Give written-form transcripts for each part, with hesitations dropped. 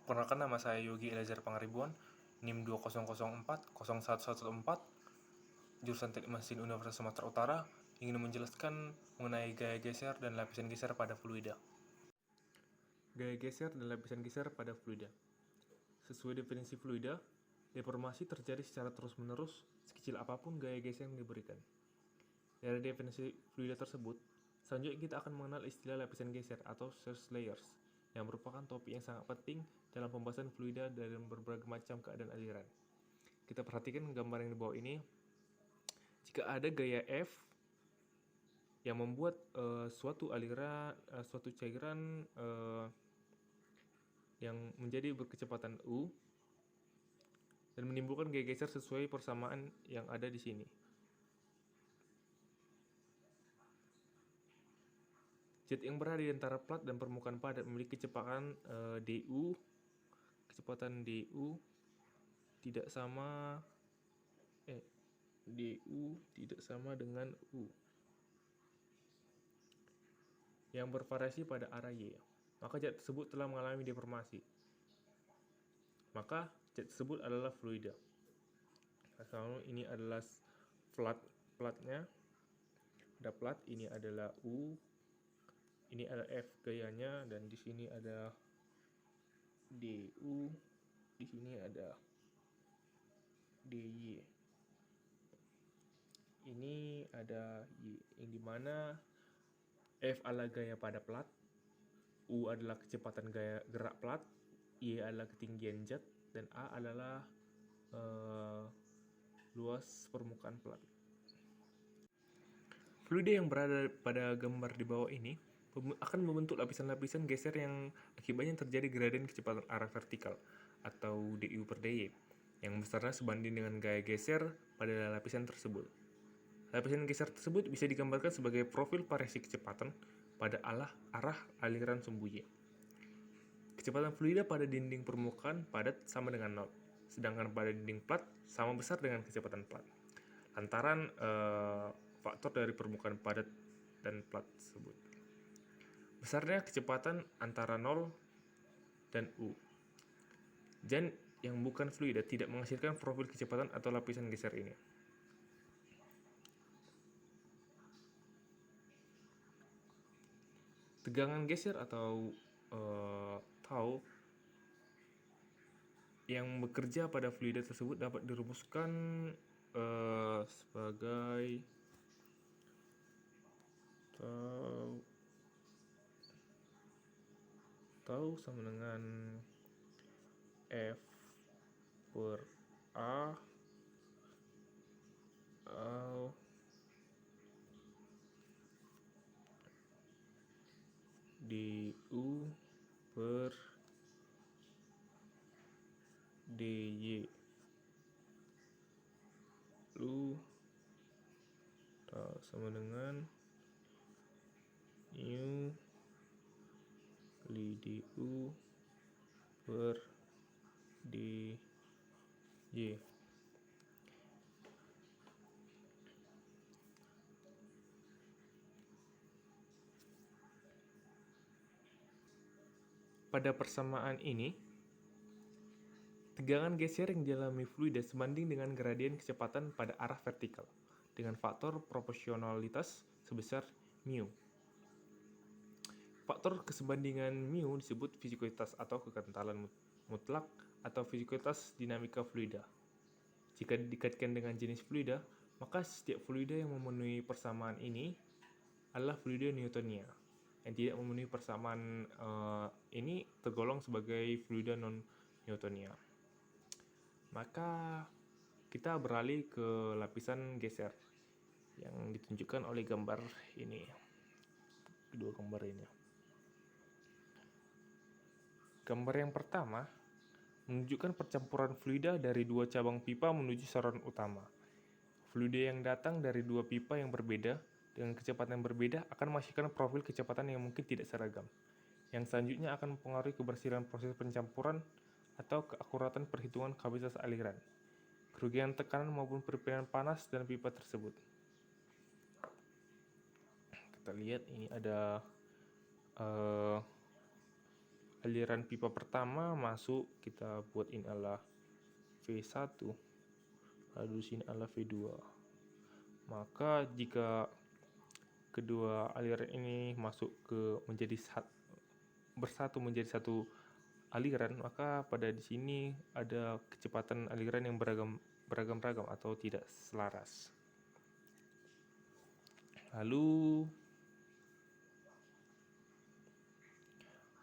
Perkenalkan, nama saya Yogi Eliezer Pangaribuan, NIM 2004 jurusan Teknik Mesin Universitas Sumatera Utara, ingin menjelaskan mengenai gaya geser dan lapisan geser pada fluida. Gaya geser dan lapisan geser pada fluida. Sesuai definisi fluida, deformasi terjadi secara terus-menerus sekecil apapun gaya geser yang diberikan. Dari definisi fluida tersebut, selanjutnya kita akan mengenal istilah lapisan geser atau surface layers, yang merupakan topik yang sangat penting dalam pembahasan fluida dalam berbagai macam keadaan aliran. Kita perhatikan gambar yang di bawah ini. Jika ada gaya F yang membuat suatu aliran, suatu cairan yang menjadi berkecepatan U dan menimbulkan gaya geser sesuai persamaan yang ada di sini. Zat yang berada di antara plat dan permukaan padat memiliki kecepatan du. Kecepatan du tidak sama dengan u yang bervariasi pada arah y. Maka zat tersebut telah mengalami deformasi. Maka zat tersebut adalah fluida. Kalau ini adalah platnya, ada plat, ini adalah u, ini adalah F gayanya, dan di sini ada du, di sini ada dy. Ini ada y, yang dimana F adalah gaya pada plat, U adalah kecepatan gaya gerak plat, Y adalah ketinggian zat, dan A adalah luas permukaan plat. Fluida yang berada pada gambar di bawah ini akan membentuk lapisan-lapisan geser yang akibatnya terjadi gradien kecepatan arah vertikal atau du per dy yang besarnya sebanding dengan gaya geser pada lapisan tersebut. Lapisan geser tersebut bisa digambarkan sebagai profil variasi kecepatan pada arah aliran sumbu Y. Kecepatan fluida pada dinding permukaan padat sama dengan 0, sedangkan pada dinding plat sama besar dengan kecepatan plat. Lantaran faktor dari permukaan padat dan plat tersebut. Besarnya kecepatan antara 0 dan U. Dan yang bukan fluida tidak menghasilkan profil kecepatan atau lapisan geser ini. Tegangan geser atau tau yang bekerja pada fluida tersebut dapat dirumuskan sebagai tau sama dengan F per A atau du per dy. Lalu sama dengan mu kali du per dy. Pada persamaan ini, tegangan geser yang dialami fluida sebanding dengan gradien kecepatan pada arah vertikal dengan faktor proporsionalitas sebesar mu. Faktor kesebandingan mu disebut viskositas atau kekentalan mutlak atau viskositas dinamika fluida. Jika dikaitkan dengan jenis fluida, maka setiap fluida yang memenuhi persamaan ini adalah fluida Newtonia. Yang tidak memenuhi persamaan ini tergolong sebagai fluida non-Newtonia. Maka kita beralih ke lapisan geser yang ditunjukkan oleh gambar ini, kedua gambar ini. Gambar yang pertama menunjukkan percampuran fluida dari dua cabang pipa menuju saluran utama. Fluida yang datang dari dua pipa yang berbeda dengan kecepatan yang berbeda akan menghasilkan profil kecepatan yang mungkin tidak seragam, yang selanjutnya akan mempengaruhi kebersihan proses pencampuran atau keakuratan perhitungan kapasitas aliran, kerugian tekanan maupun perpindahan panas dalam pipa tersebut. Kita lihat ini ada aliran pipa pertama masuk, kita buat ini adalah V1, lalu sini adalah V2. Maka jika kedua aliran ini masuk ke bersatu menjadi satu aliran, maka pada di sini ada kecepatan aliran yang beragam-ragam atau tidak selaras. Lalu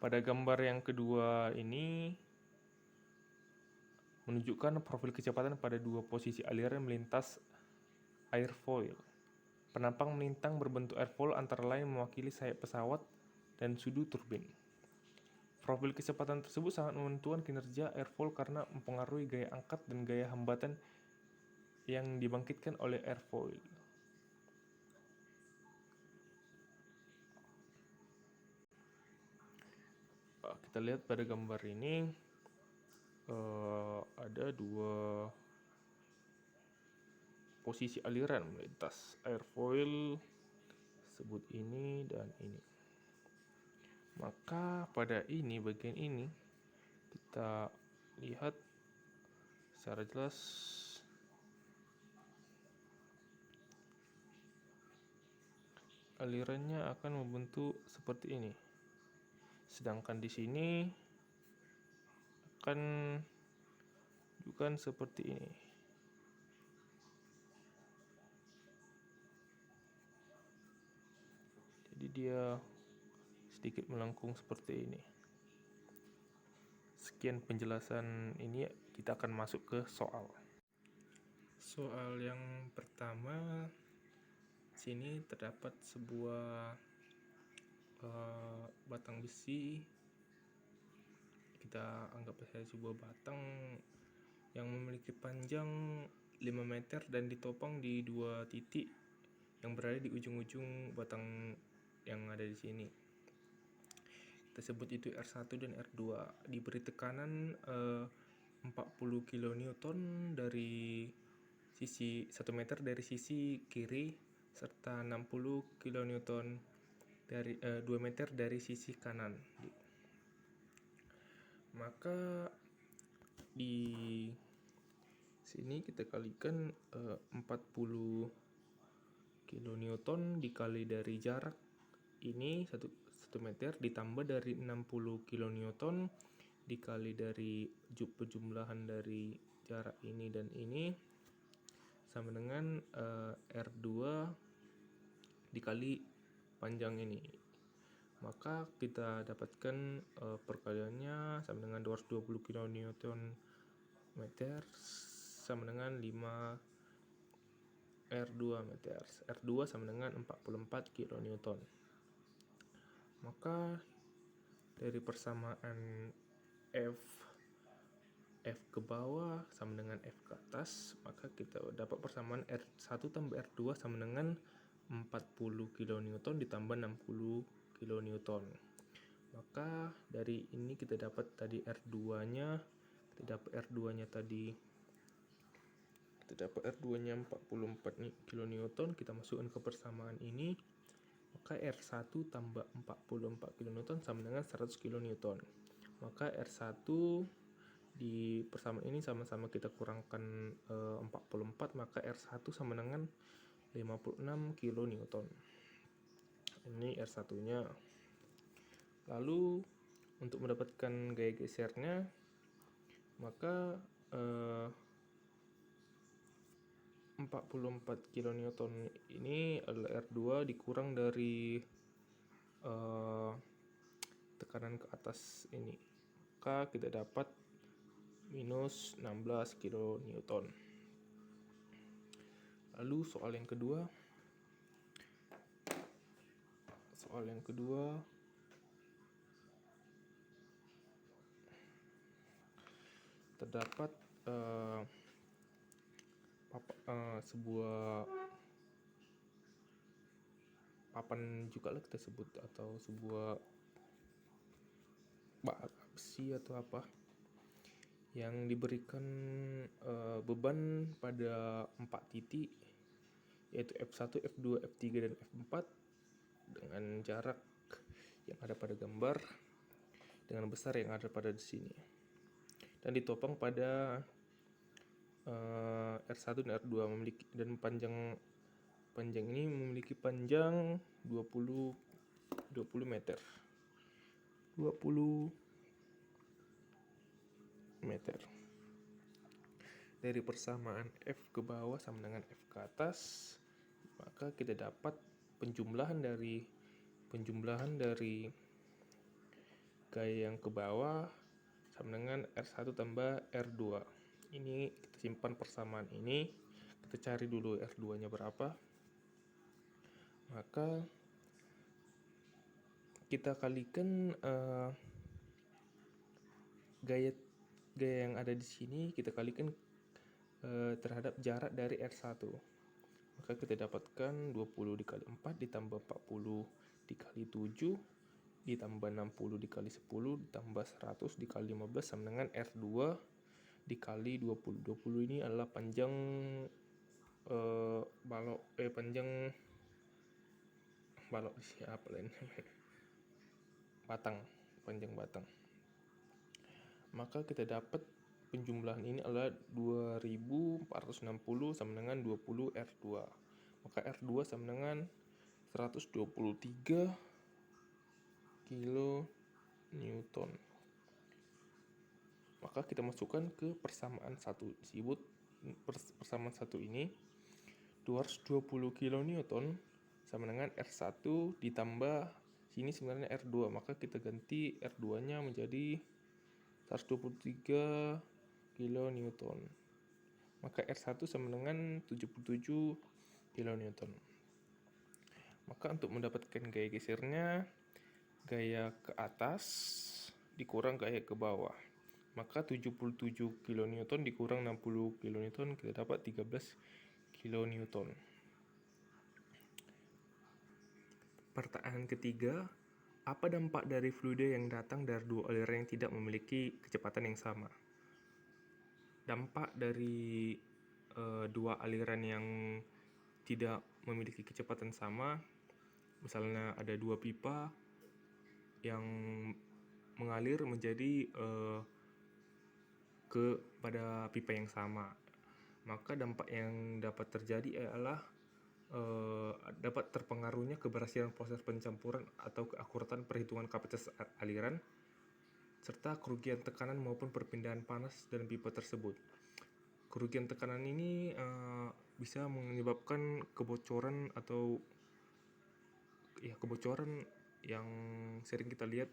pada gambar yang kedua ini menunjukkan profil kecepatan pada dua posisi aliran melintas airfoil. Penampang melintang berbentuk airfoil antara lain mewakili sayap pesawat dan sudu turbin. Profil kecepatan tersebut sangat menentukan kinerja airfoil karena mempengaruhi gaya angkat dan gaya hambatan yang dibangkitkan oleh airfoil. Kita lihat pada gambar ini ada dua posisi aliran melintas airfoil, sebut ini dan ini. Maka pada bagian ini kita lihat secara jelas alirannya akan membentuk seperti ini. Sedangkan di sini akan juga seperti ini. Jadi dia sedikit melengkung seperti ini. Sekian penjelasan ini, kita akan masuk ke soal. Soal yang pertama, sini terdapat sebuah batang besi. Kita anggap saja sebuah batang yang memiliki panjang 5 meter dan ditopang di dua titik yang berada di ujung-ujung batang yang ada di sini. Kita sebut itu R1 dan R2. Diberi tekanan 40 kN dari sisi 1 meter dari sisi kiri serta 60 kN dari 2 meter dari sisi kanan. Maka di sini kita kalikan 40 kN dikali dari jarak ini 1 meter ditambah dari 60 kN dikali dari penjumlahan dari jarak ini dan ini sama dengan R2 dikali panjang ini. Maka kita dapatkan perkaliannya sama dengan 220 kN meter sama dengan 5 R2 meter. R2 sama dengan 44 kN. Maka dari persamaan F ke bawah sama dengan F ke atas, maka kita dapat persamaan R1 tambah R2 sama dengan 40 kN ditambah 60 kN. Maka dari ini kita dapat tadi R2-nya, kita dapat R2-nya 44 kN, kita masukkan ke persamaan ini, maka R1 tambah 44 kN sama dengan 100 kN. Maka R1 di persamaan ini sama-sama kita kurangkan 44, maka R1 sama dengan 56 kN. Ini R1-nya. Lalu untuk mendapatkan gaya gesernya, maka 44 kN ini adalah R2 dikurang dari tekanan ke atas ini, maka kita dapat minus 16 kN. Lalu soal yang kedua terdapat sebuah papan juga lah kita sebut, atau sebuah besi atau apa yang diberikan beban pada 4 titik, yaitu F1, F2, F3 dan F4 dengan jarak yang ada pada gambar, dengan besar yang ada pada di sini, dan ditopang pada R1 dan R2 memiliki, dan panjang ini memiliki panjang 20 meter. 20 meter. Dari persamaan F ke bawah sama dengan F ke atas, maka kita dapat penjumlahan dari gaya yang ke bawah sama dengan R1 tambah R2. Ini kita simpan persamaan ini, kita cari dulu R2 nya berapa, maka kita kalikan gaya yang ada di sini, kita kalikan terhadap jarak dari R1, maka kita dapatkan 20 dikali 4 ditambah 40 dikali 7 ditambah 60 dikali 10 ditambah 100 dikali 15 sama dengan R2 dikali 20. 20 ini adalah panjang panjang batang. Maka kita dapat penjumlahan ini adalah 2460 sama dengan 20 R2. Maka R2 sama dengan 123 kilo Newton. Maka kita masukkan ke persamaan satu tersebut. Persamaan satu ini 220 kilo Newton sama dengan R1 ditambah sini sebenarnya R2, maka kita ganti R2 nya menjadi 123 kilo Newton. Maka R1 sama dengan 77 kilo Newton. Maka untuk mendapatkan gaya gesernya, gaya ke atas dikurang gaya ke bawah, maka 77 kilo Newton dikurang 60 kilo Newton, kita dapat 13 kilo Newton. Pertanyaan ketiga, apa dampak dari fluida yang datang dari dua aliran yang tidak memiliki kecepatan yang sama? Dampak dari dua aliran yang tidak memiliki kecepatan sama, misalnya ada dua pipa yang mengalir menjadi pada pipa yang sama, maka dampak yang dapat terjadi adalah dapat terpengaruhnya keberhasilan proses pencampuran atau keakuratan perhitungan kapasitas aliran, serta kerugian tekanan maupun perpindahan panas dalam pipa tersebut. Kerugian tekanan ini bisa menyebabkan kebocoran yang sering kita lihat,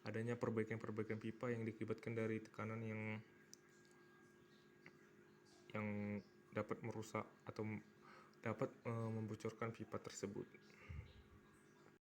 adanya perbaikan pipa yang diakibatkan dari tekanan yang dapat merusak atau dapat membocorkan pipa tersebut.